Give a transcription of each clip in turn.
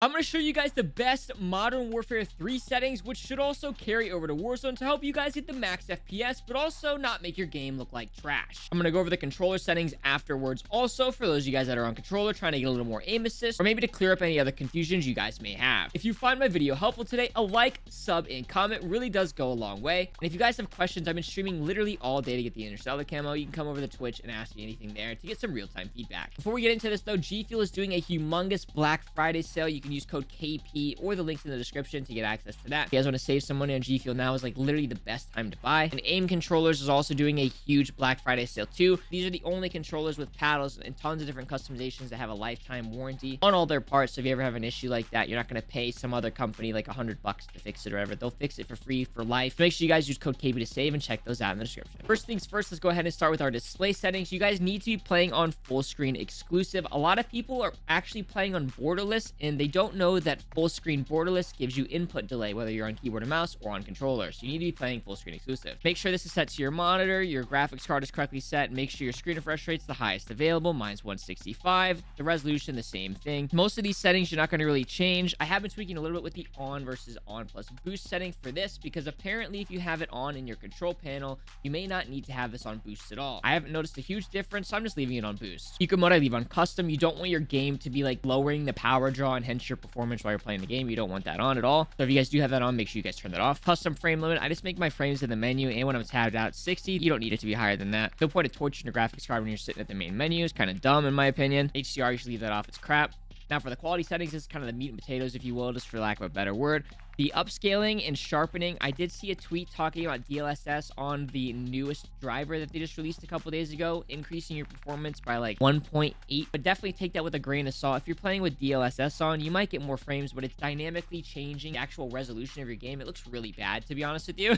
I'm going to show you guys the best Modern Warfare 3 settings, which should also carry over to Warzone to help you guys get the max FPS, but also not make your game look like trash. I'm going to go over the controller settings afterwards also for those of you guys that are on controller trying to get a little more aim assist, or maybe to clear up any other confusions you guys may have. If you find my video helpful today, a like, sub, and comment really does go a long way. And if you guys have questions, I've been streaming literally all day to get the Interstellar camo. You can come over to Twitch and ask me anything there to get some real-time feedback. Before we get into this though, G Fuel is doing a humongous Black Friday sale. You can use code KP or the links in the description to get access to that. If you guys want to save some money on G Fuel, now is like literally the best time to buy. And Aim Controllers is also doing a huge Black Friday sale too. These are the only controllers with paddles and tons of different customizations that have a lifetime warranty on all their parts. So if you ever have an issue like that, you're not going to pay some other company like $100 to fix it or whatever. They'll fix it for free for life. So make sure you guys use code KP to save and check those out in the description. First things first, let's go ahead and start with our display settings. You guys need to be playing on full screen exclusive. A lot of people are actually playing on borderless and they don't know that full screen borderless gives you input delay, whether you're on keyboard and mouse or on controller. So you need to be playing full screen exclusive. Make sure this is set to your monitor, your graphics card is correctly set. Make sure your screen refresh rate's the highest available. Mine's 165. The resolution, the same thing. Most of these settings you're not going to really change. I have been tweaking a little bit with the on versus on plus boost setting for this because apparently if you have it on in your control panel, you may not need to have this on boost at all. I haven't noticed a huge difference, so I'm just leaving it on boost. Eco mode I leave on custom. You don't want your game to be like lowering the power draw and hence your performance while you're playing the game. You don't want that on at all. So if you guys do have that on, make sure you guys turn that off. Custom frame limit, I just make my frames in the menu and when I'm tabbed out 60. You don't need it to be higher than that. No point of torching your graphics card when you're sitting at the main menu. It's kind of dumb in my opinion. HDR, you should leave that off. It's crap. Now for the quality settings, this is kind of the meat and potatoes, if you will, just for lack of a better word. The upscaling and sharpening, I did see a tweet talking about DLSS on the newest driver that they just released a couple days ago, increasing your performance by like 1.8, but definitely take that with a grain of salt. If you're playing with DLSS on, you might get more frames, but it's dynamically changing the actual resolution of your game. It looks really bad, to be honest with you.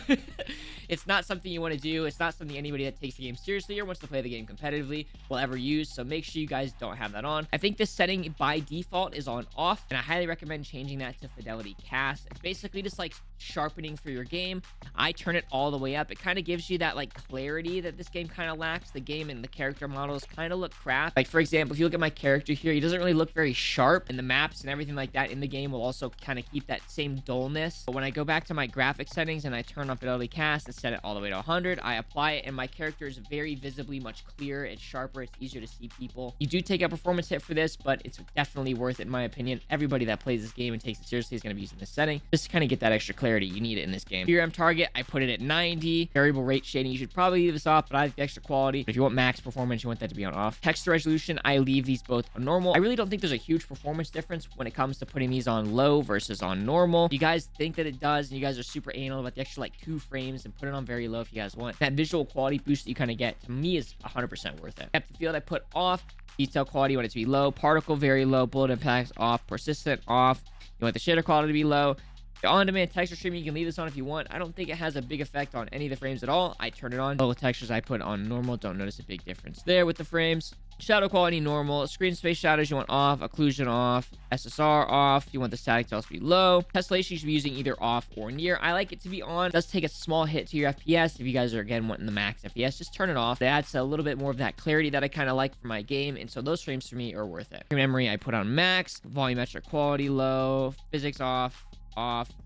It's not something you want to do. It's not something anybody that takes the game seriously or wants to play the game competitively will ever use, so make sure you guys don't have that on. I think this setting by default is on off, and I highly recommend changing that to Fidelity Cast. It's basically just like sharpening for your game. I turn it all the way up. It kind of gives you that like clarity that this game kind of lacks. The game and the character models kind of look crap. Like for example, if you look at my character here, he doesn't really look very sharp, and the maps and everything like that in the game will also kind of keep that same dullness. But when I go back to my graphic settings and I turn on Fidelity Cast and set it all the way to 100, I apply it and my character is very visibly much clearer. It's sharper. It's easier to see people. You do take a performance hit for this, but it's definitely worth it in my opinion. Everybody that plays this game and takes it seriously is going to be using this setting just to kind of get that extra clarity. You need it in this game. PRM target, I put it at 90. Variable rate shading, you should probably leave this off, but I like the extra quality. If you want max performance, you want that to be on off. Texture resolution, I leave these both on normal. I really don't think there's a huge performance difference when it comes to putting these on low versus on normal. If you guys think that it does, and you guys are super anal about the extra like 2 frames, and put it on very low if you guys want. That visual quality boost that you kind of get, to me, is 100% worth it. Depth of field, I put off. Detail quality, you want it to be low. Particle, very low. Bullet impacts, off. Persistent, off. You want the shader quality to be low. The on-demand texture streaming, you can leave this on if you want. I don't think it has a big effect on any of the frames at all. I turn it on. Low textures I put on normal. Don't notice a big difference there with the frames. Shadow quality normal. Screen space shadows you want off. Occlusion off. SSR off. You want the static to also be low. Tessellation you should be using either off or near. I like it to be on. It does take a small hit to your FPS. If you guys are again wanting the max FPS, just turn it off. It adds a little bit more of that clarity that I kind of like for my game, and so those frames for me are worth it. Memory I put on max. Volumetric quality low. Physics off.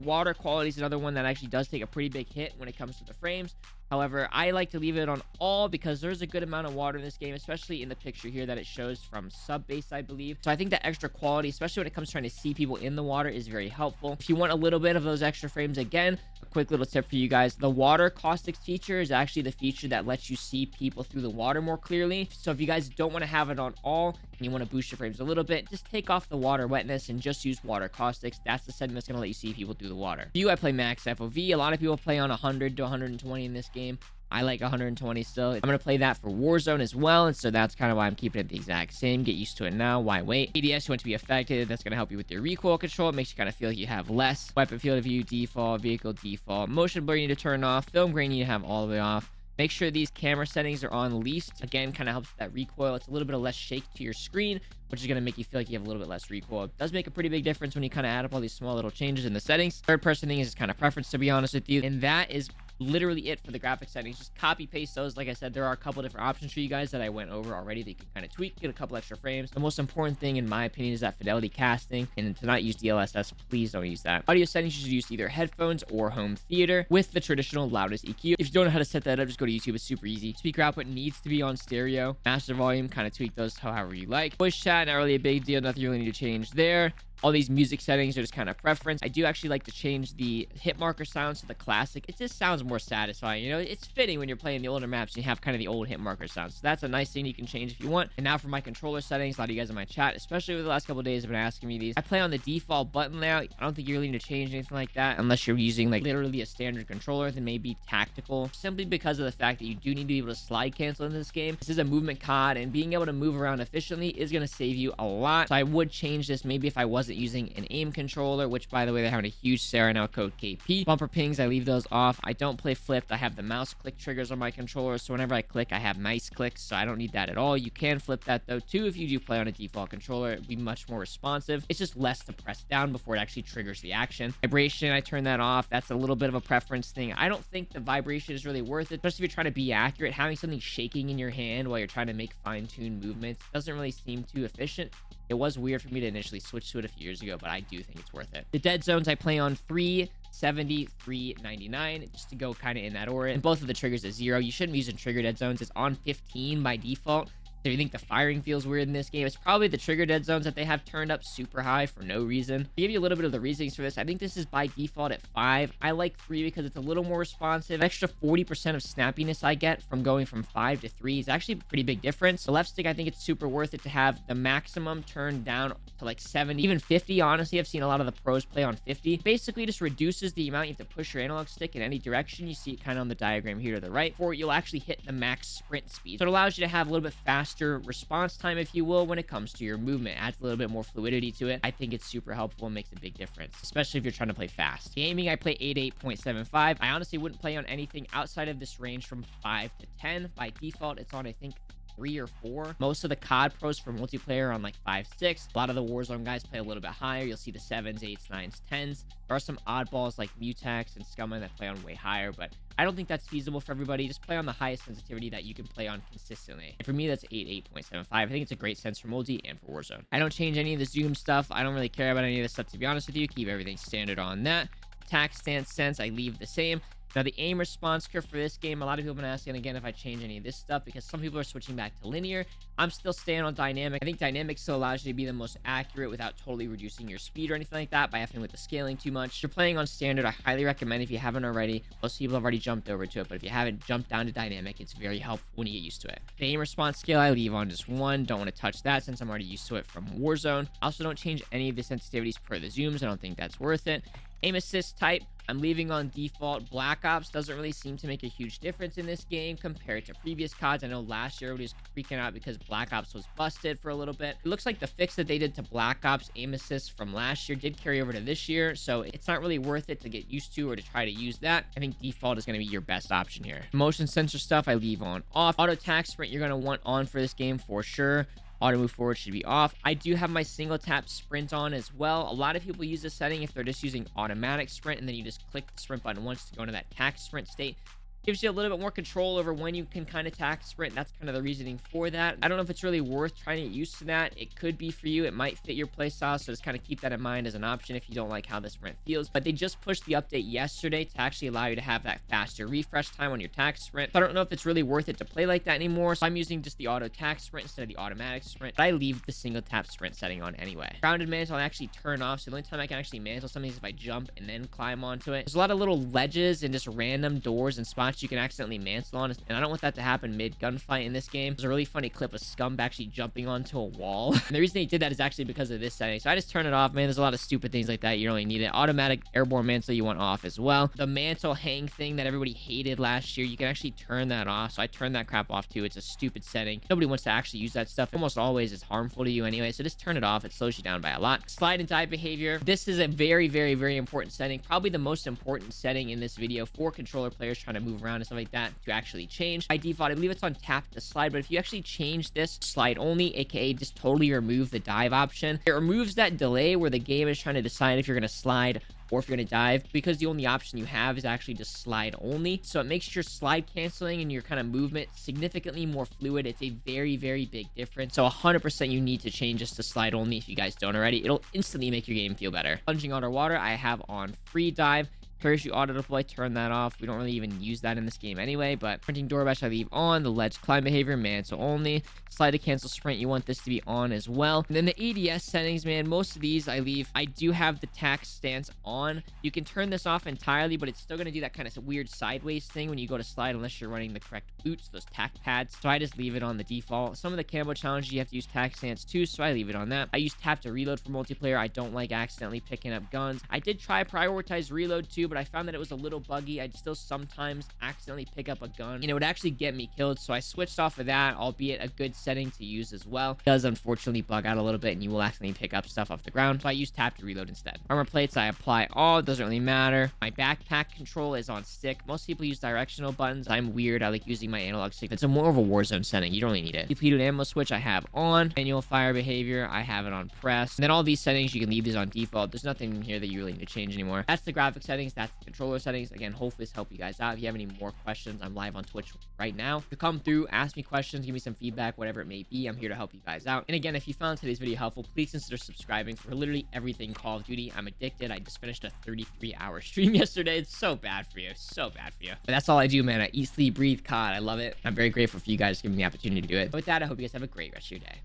Water quality is another one that actually does take a pretty big hit when it comes to the frames. However, I like to leave it on all because there's a good amount of water in this game, especially in the picture here that it shows from sub base, I believe. So I think that extra quality, especially when it comes to trying to see people in the water, is very helpful. If you want a little bit of those extra frames, again, a quick little tip for you guys. The water caustics feature is actually the feature that lets you see people through the water more clearly. So if you guys don't want to have it on all and you want to boost your frames a little bit, just take off the water wetness and just use water caustics. That's the setting that's going to let you see people through the water. I play max FOV. A lot of people play on 100 to 120 in this game. I like 120 still. I'm going to play that for Warzone as well, and so that's kind of why I'm keeping it the exact same. Get used to it now. Why wait? ADS, you want to be affected. That's going to help you with your recoil control. It makes you kind of feel like you have less. Weapon field of view, default. Vehicle, default. Motion blur, you need to turn off. Film grain, you need to have all the way off. Make sure these camera settings are on least. Again, kind of helps with that recoil. It's a little bit of less shake to your screen, which is going to make you feel like you have a little bit less recoil. It does make a pretty big difference when you kind of add up all these small little changes in the settings. Third person thing is just kind of preference, to be honest with you. And that is literally it for the graphic settings. Just copy paste those. Like I said, there are a couple different options for you guys that I went over already that you can kind of tweak, get a couple extra frames. The most important thing in my opinion is that fidelity casting, and to not use DLSS, please don't use that. Audio settings, you should use either headphones or home theater with the traditional loudest EQ. If you don't know how to set that up, just go to YouTube. It's super easy. Speaker output needs to be on stereo. Master volume, kind of tweak those however you like. Voice chat, not really a big deal. Nothing you really need to change there. All these music settings are just kind of preference. I do actually like to change the hit marker sounds to the classic. It just sounds more satisfying. You know, it's fitting when you're playing the older maps and you have kind of the old hit marker sounds. So that's a nice thing you can change if you want. And now for my controller settings, a lot of you guys in my chat, especially over the last couple of days, have been asking me these. I play on the default button layout. I don't think you really need to change anything like that unless you're using like literally a standard controller, then maybe tactical, simply because of the fact that you do need to be able to slide cancel in this game. This is a movement COD, and being able to move around efficiently is going to save you a lot. So I would change this maybe if I wasn't using an aim controller, which by the way, they're having a huge sale right now, code KP. Bumper pings, I leave those off. I don't play flipped. I have the mouse click triggers on my controller, so whenever I click, I have nice clicks, so I don't need that at all. You can flip that though too if you do play on a default controller. It'd be much more responsive. It's just less to press down before it actually triggers the action. Vibration, I turn that off. That's a little bit of a preference thing. I don't think the vibration is really worth it, especially if you're trying to be accurate. Having something shaking in your hand while you're trying to make fine-tuned movements doesn't really seem too efficient. It was weird for me to initially switch to it a few years ago, but I do think it's worth it. The dead zones, I play on 370, 399, just to go kind of in that order. And both of the triggers is 0. You shouldn't be using trigger dead zones. It's on 15 by default. So if you think the firing feels weird in this game, it's probably the trigger dead zones that they have turned up super high for no reason. To give you a little bit of the reasonings for this, I think this is by default at 5. I like 3 because it's a little more responsive. An extra 40% of snappiness I get from going from 5 to 3 is actually a pretty big difference. The left stick, I think it's super worth it to have the maximum turned down to like 70, even 50. Honestly, I've seen a lot of the pros play on 50. Basically just reduces the amount you have to push your analog stick in any direction. You see it kind of on the diagram here to the right, or you'll actually hit the max sprint speed. So it allows you to have a little bit faster response time, if you will, when it comes to your movement. Adds a little bit more fluidity to it. I think it's super helpful and makes a big difference, especially if you're trying to play fast. Gaming, I play 88.75. I honestly wouldn't play on anything outside of this range from 5 to 10. By default, it's on, I think, 3 or 4. Most of the COD pros for multiplayer are on like 5, 6. A lot of the Warzone guys play a little bit higher. You'll see the 7s, 8s, 9s, 10s. There are some oddballs like Mutax and Scumman that play on way higher, but I don't think that's feasible for everybody. Just play on the highest sensitivity that you can play on consistently. And for me, that's 8.75. I think it's a great sense for multi and for Warzone. I don't change any of the zoom stuff. I don't really care about any of this stuff, to be honest with you. Keep everything standard on that. Attack stance sense, I leave the same. Now, the aim response curve for this game, a lot of people have been asking again if I change any of this stuff, because some people are switching back to linear. I'm still staying on dynamic. I think dynamic still allows you to be the most accurate without totally reducing your speed or anything like that by having with the scaling too much. If you're playing on standard, I highly recommend, if you haven't already. Most people have already jumped over to it, but if you haven't jumped down to dynamic, it's very helpful when you get used to it. The aim response scale, I leave on just 1. Don't want to touch that since I'm already used to it from Warzone. I also don't change any of the sensitivities per the zooms. I don't think that's worth it. Aim assist type, I'm leaving on default. Black Ops doesn't really seem to make a huge difference in this game compared to previous CODs. I know last year everybody was freaking out because Black Ops was busted for a little bit. It looks like the fix that they did to Black Ops aim assist from last year did carry over to this year, so it's not really worth it to get used to or to try to use that. I think default is going to be your best option here. Motion sensor stuff, I leave on off. Auto attack sprint, you're going to want on for this game for sure. Auto move forward should be off. I do have my single tap sprint on as well. A lot of people use this setting if they're just using automatic sprint, and then you just click the sprint button once to go into that tack sprint state. Gives you a little bit more control over when you can kind of tack sprint. That's kind of the reasoning for that. I don't know if it's really worth trying to get used to that. It could be for you. It might fit your playstyle, so just kind of keep that in mind as an option if you don't like how the sprint feels. But they just pushed the update yesterday to actually allow you to have that faster refresh time on your tack sprint. So I don't know if it's really worth it to play like that anymore. So I'm using just the auto tack sprint instead of the automatic sprint. But I leave the single tap sprint setting on anyway. Grounded mantle I actually turn off. So the only time I can actually mantle something is if I jump and then climb onto it. There's a lot of little ledges and just random doors and spots you can accidentally mantle on, and I don't want that to happen mid gunfight in this game. There's a really funny clip of Scump actually jumping onto a wall. And the reason he did that is actually because of this setting. So I just turn it off, man. There's a lot of stupid things like that. You don't really need it. Automatic airborne mantle you want off as well. The mantle hang thing that everybody hated last year, you can actually turn that off. So I turn that crap off too. It's a stupid setting. Nobody wants to actually use that stuff. Almost always is harmful to you anyway. So just turn it off. It slows you down by a lot. Slide and dive behavior. This is a very, very, very important setting. Probably the most important setting in this video for controller players trying to move around and stuff like that to actually change. By default, I believe it's on tap to slide, but if you actually change this slide only, aka just totally remove the dive option, it removes that delay where the game is trying to decide if you're going to slide or if you're going to dive, because the only option you have is actually just slide only. So it makes your slide canceling and your kind of movement significantly more fluid. It's a very, very big difference. So 100% you need to change this to slide only if you guys don't already. It'll instantly make your game feel better. Plunging underwater, I have on free dive. Parachute auto deploy, turn that off. We don't really even use that in this game anyway, but printing door bash I leave on. The ledge climb behavior, mantle only. Slide to cancel sprint, you want this to be on as well. And then the ADS settings, man, most of these I leave. I do have the tack stance on. You can turn this off entirely, but it's still going to do that kind of weird sideways thing when you go to slide unless you're running the correct boots, those tack pads. So I just leave it on the default. Some of the camo challenges you have to use tack stance too, so I leave it on that. I use tap to reload for multiplayer. I don't like accidentally picking up guns. I did try prioritize reload too, but I found that it was a little buggy. I'd still sometimes accidentally pick up a gun and it would actually get me killed, so I switched off of that, albeit a good setting to use as well. It does unfortunately bug out a little bit and you will accidentally pick up stuff off the ground, so I use tap to reload instead. Armor plates, I apply all. It doesn't really matter. My backpack control is on stick. Most people use directional buttons. I'm weird. I like using my analog stick. It's a more of a Warzone setting. You don't really need it. Depleted ammo switch I have on. Manual fire behavior I have it on press. And then all these settings you can leave these on default. There's nothing in here that you really need to change anymore. That's the graphic settings. That's the controller settings. Again, hopefully this helped you guys out. If you have any more questions, I'm live on Twitch right now. To come through, ask me questions, give me some feedback, whatever it may be. I'm here to help you guys out. And again, if you found today's video helpful, please consider subscribing for literally everything Call of Duty. I'm addicted. I just finished a 33-hour stream yesterday. It's so bad for you. So bad for you. But that's all I do, man. I eat, sleep, breathe COD. I love it. I'm very grateful for you guys giving me the opportunity to do it. But with that, I hope you guys have a great rest of your day.